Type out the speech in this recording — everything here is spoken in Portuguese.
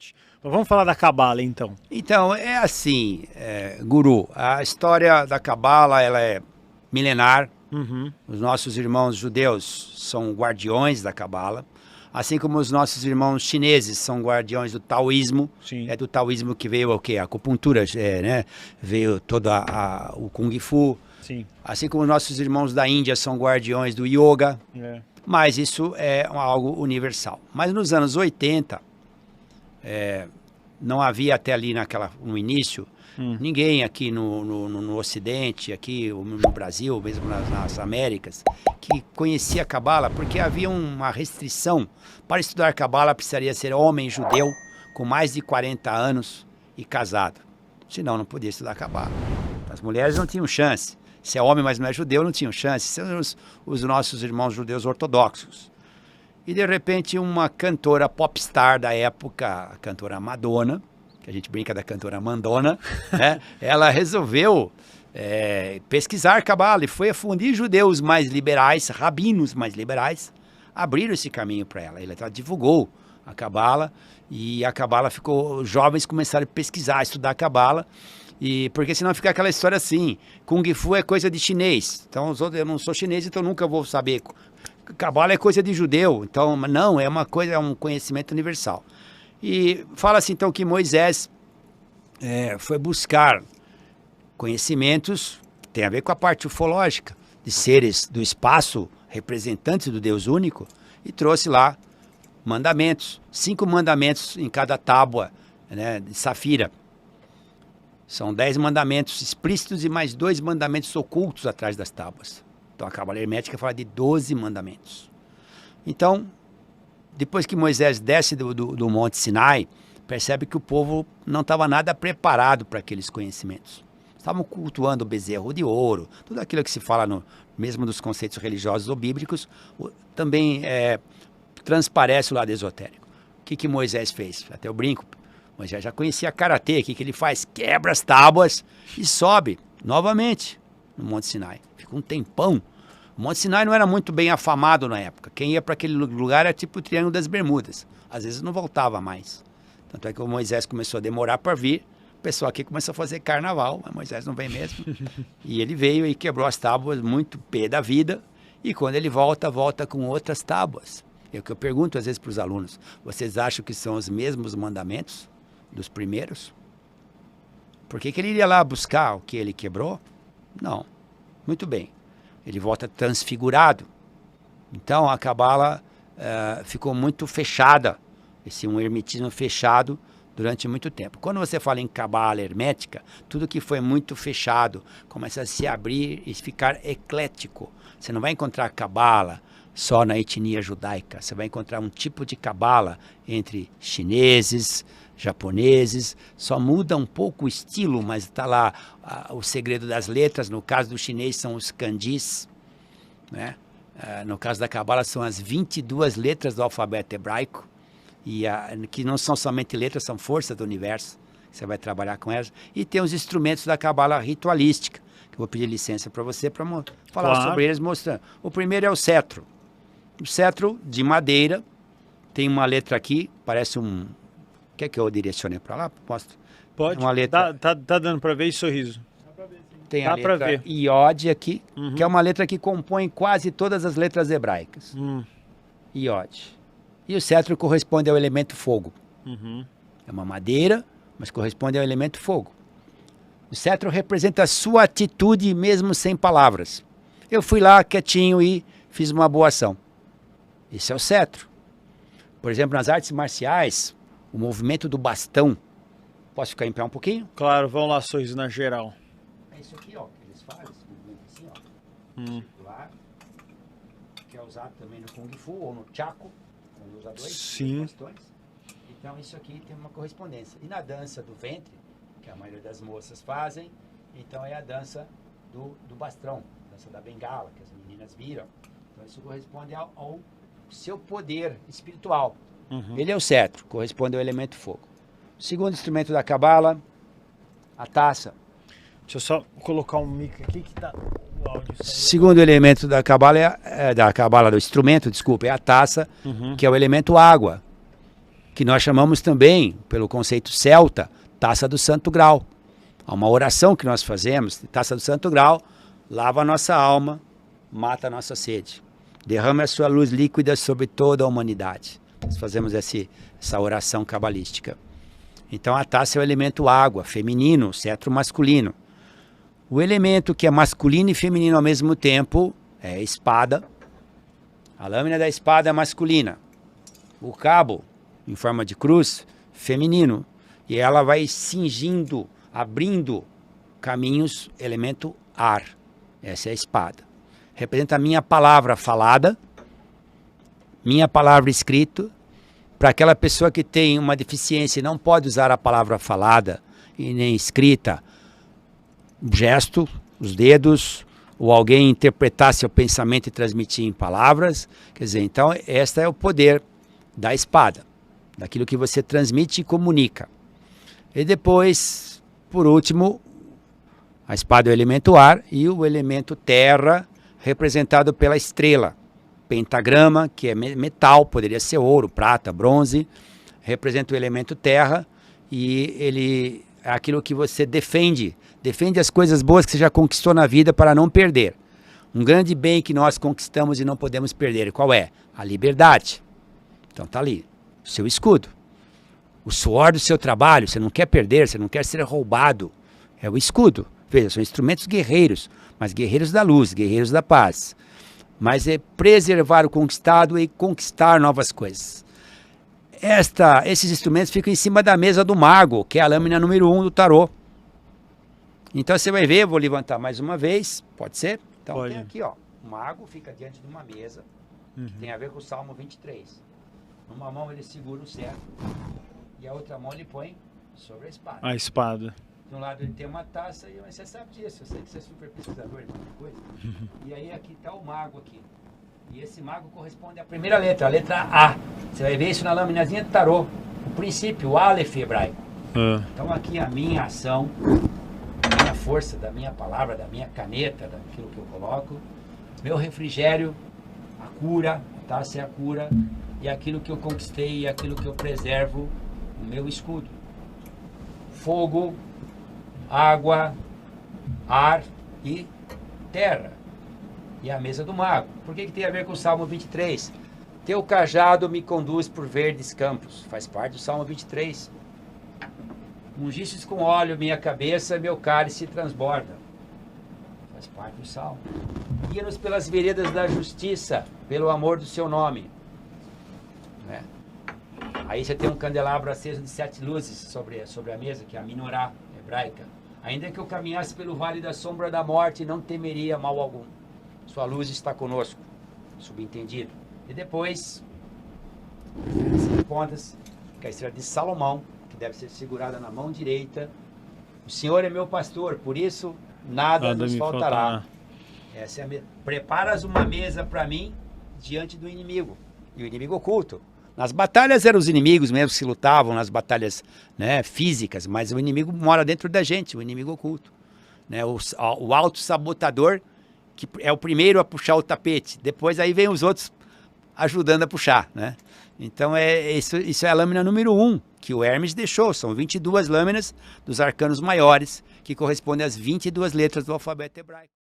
interessante. Mas vamos falar da Cabala, então. Então, é assim, Guru, a história da Cabala, ela é milenar. Os nossos irmãos judeus são guardiões da Cabala, assim como os nossos irmãos chineses são guardiões do taoísmo. Sim. É do taoísmo que veio o quê? A acupuntura, né? Veio todo o Kung Fu. Sim. Assim como os nossos irmãos da Índia são guardiões do yoga. Mas isso é algo universal. Mas nos anos 80, não havia até ali no início, ninguém aqui no Ocidente, aqui no Brasil, mesmo nas Américas, que conhecia a Cabala, porque havia uma restrição. Para estudar Cabala precisaria ser homem judeu com mais de 40 anos e casado. Senão não podia estudar Cabala. As mulheres não tinham chance. Se é homem, mas não é judeu, não tinham chance. São os nossos irmãos judeus ortodoxos. E, de repente, uma cantora popstar da época, a cantora Madonna, que a gente brinca da cantora Mandona, né? Ela resolveu pesquisar Cabala e foi afundir judeus mais liberais, rabinos mais liberais, abriram esse caminho para ela. Ela divulgou a Cabala e a Cabala ficou... Os jovens começaram a pesquisar, a estudar a Cabala. Porque senão fica aquela história assim, Kung Fu é coisa de chinês, então eu não sou chinês, então nunca vou saber. Cabala é coisa de judeu, então não, é um conhecimento universal. E fala assim então que Moisés foi buscar conhecimentos, tem a ver com a parte ufológica, de seres do espaço, representantes do Deus único, e trouxe lá mandamentos, 5 mandamentos em cada tábua, né, de safira. São 10 mandamentos explícitos e mais 2 mandamentos ocultos atrás das tábuas. Então a Cabala Hermética fala de 12 mandamentos. Então, depois que Moisés desce do Monte Sinai, percebe que o povo não estava nada preparado para aqueles conhecimentos. Estavam cultuando o bezerro de ouro, tudo aquilo que se fala mesmo dos conceitos religiosos ou bíblicos, também transparece o lado esotérico. O que Moisés fez? Até eu brinco. Moisés já conhecia karatê, o que ele faz? Quebra as tábuas e sobe novamente no Monte Sinai. Fica um tempão. O Monte Sinai não era muito bem afamado na época. Quem ia para aquele lugar era tipo o Triângulo das Bermudas. Às vezes não voltava mais. Tanto é que o Moisés começou a demorar para vir. O pessoal aqui começou a fazer carnaval, mas Moisés não vem mesmo. E ele veio e quebrou as tábuas, muito pé da vida. E quando ele volta com outras tábuas. É o que eu pergunto às vezes para os alunos. Vocês acham que são os mesmos mandamentos dos primeiros? Por que ele iria lá buscar o que ele quebrou? Não. Muito bem. Ele volta transfigurado. Então a Cabala ficou muito fechada, um hermetismo fechado durante muito tempo. Quando você fala em Cabala hermética, tudo que foi muito fechado começa a se abrir e ficar eclético. Você não vai encontrar Cabala só na etnia judaica. Você vai encontrar um tipo de Cabala entre chineses, japoneses, só muda um pouco o estilo, mas está lá o segredo das letras. No caso do chinês são os kanjis, né? No caso da Cabala são as 22 letras do alfabeto hebraico, que não são somente letras, são forças do universo. Você vai trabalhar com elas. E tem os instrumentos da Cabala ritualística, que eu vou pedir licença para você para falar sobre eles, mostrando. O primeiro é o cetro. O cetro de madeira, tem uma letra aqui, parece um... Quer que eu direcione para lá? Mostra. Pode. Uma letra... Tá dando para ver esse sorriso. Tem a letra Iod aqui, que é uma letra que compõe quase todas as letras hebraicas. Iod. E o cetro corresponde ao elemento fogo. É uma madeira, mas corresponde ao elemento fogo. O cetro representa a sua atitude mesmo sem palavras. Eu fui lá quietinho e fiz uma boa ação. Esse é o cetro. Por exemplo, nas artes marciais, o movimento do bastão. Posso ficar em pé um pouquinho? Claro, vamos lá, sorriso na geral. É isso aqui, ó, que eles fazem, esse movimento assim, ó. Circular, que é usado também no Kung Fu ou no Chaco, quando usa dois bastões. Então isso aqui tem uma correspondência. E na dança do ventre, que a maioria das moças fazem, então é a dança do bastão, dança da bengala, que as meninas viram. Então isso corresponde ao seu poder espiritual. Ele é o cetro, corresponde ao elemento fogo. O segundo instrumento da Cabala, a taça. Deixa eu só colocar um mic aqui que tá o áudio. Segundo elemento da Cabala, do instrumento, desculpa, é a taça, que é o elemento água. que nós chamamos também, pelo conceito celta, Taça do Santo Grau. Há uma oração que nós fazemos, Taça do Santo Grau, lava a nossa alma, mata a nossa sede. Derrame a sua luz líquida sobre toda a humanidade. Nós fazemos essa oração cabalística. Então a taça é o elemento água, feminino, cetro masculino. O elemento que é masculino e feminino ao mesmo tempo é a espada. A lâmina da espada é masculina. O cabo, em forma de cruz, feminino. E ela vai cingindo, abrindo caminhos, elemento ar. Essa é a espada. Representa a minha palavra falada, minha palavra escrita. Para aquela pessoa que tem uma deficiência e não pode usar a palavra falada e nem escrita, o gesto, os dedos, ou alguém interpretar seu pensamento e transmitir em palavras. Quer dizer, então, este é o poder da espada, daquilo que você transmite e comunica. E depois, por último, a espada é o elemento ar e o elemento terra, representado pela estrela. Pentagrama, que é metal, poderia ser ouro, prata, bronze, representa o elemento terra e ele é aquilo que você defende as coisas boas que você já conquistou na vida para não perder. Um grande bem que nós conquistamos e não podemos perder, qual é? A liberdade. Então tá ali, o seu escudo. O suor do seu trabalho, você não quer perder, você não quer ser roubado, é o escudo. Veja, são instrumentos guerreiros, mas guerreiros da luz, guerreiros da paz. Mas é preservar o conquistado e conquistar novas coisas. Esses instrumentos ficam em cima da mesa do mago, que é a lâmina número 1 do tarô. Então você vai ver, eu vou levantar mais uma vez, pode ser? Então Pode. Tem aqui, ó, o mago fica diante de uma mesa, que tem a ver com o Salmo 23. Numa mão ele segura o cetro e a outra mão ele põe sobre a espada. A espada. De um lado ele tem uma taça, e você sabe disso, eu sei que você é super pesquisador de muita coisa. E aí aqui está o mago aqui. E esse mago corresponde à primeira letra, a letra A. Você vai ver isso na laminazinha do tarô. O princípio, o Aleph hebraico. Então aqui a minha ação, a minha força, da minha palavra, da minha caneta, daquilo que eu coloco. Meu refrigério, a cura, a taça é a cura. E aquilo que eu conquistei, e aquilo que eu preservo, o meu escudo. Fogo, água, ar e terra. E a mesa do mago. Por que tem a ver com o Salmo 23? Teu cajado me conduz por verdes campos. Faz parte do Salmo 23. Ungistes com óleo minha cabeça, meu cálice transborda. Faz parte do Salmo. Guia-nos pelas veredas da justiça, pelo amor do seu nome. Né? Aí você tem um candelabro aceso de 7 luzes sobre a mesa, que é a menorá hebraica. Ainda que eu caminhasse pelo vale da sombra da morte, não temeria mal algum. Sua luz está conosco, subentendido. E depois, as pontas, que é a estrela de Salomão, que deve ser segurada na mão direita. O Senhor é meu pastor, por isso nada nos faltará. Essa é preparas uma mesa para mim diante do inimigo, e o inimigo oculto. Nas batalhas eram os inimigos mesmo que se lutavam, nas batalhas, né, físicas, mas o inimigo mora dentro da gente, o inimigo oculto. Né, o autossabotador, que é o primeiro a puxar o tapete, depois aí vem os outros ajudando a puxar. Né? Então isso é a lâmina número 1, que o Hermes deixou, são 22 lâminas dos arcanos maiores, que correspondem às 22 letras do alfabeto hebraico.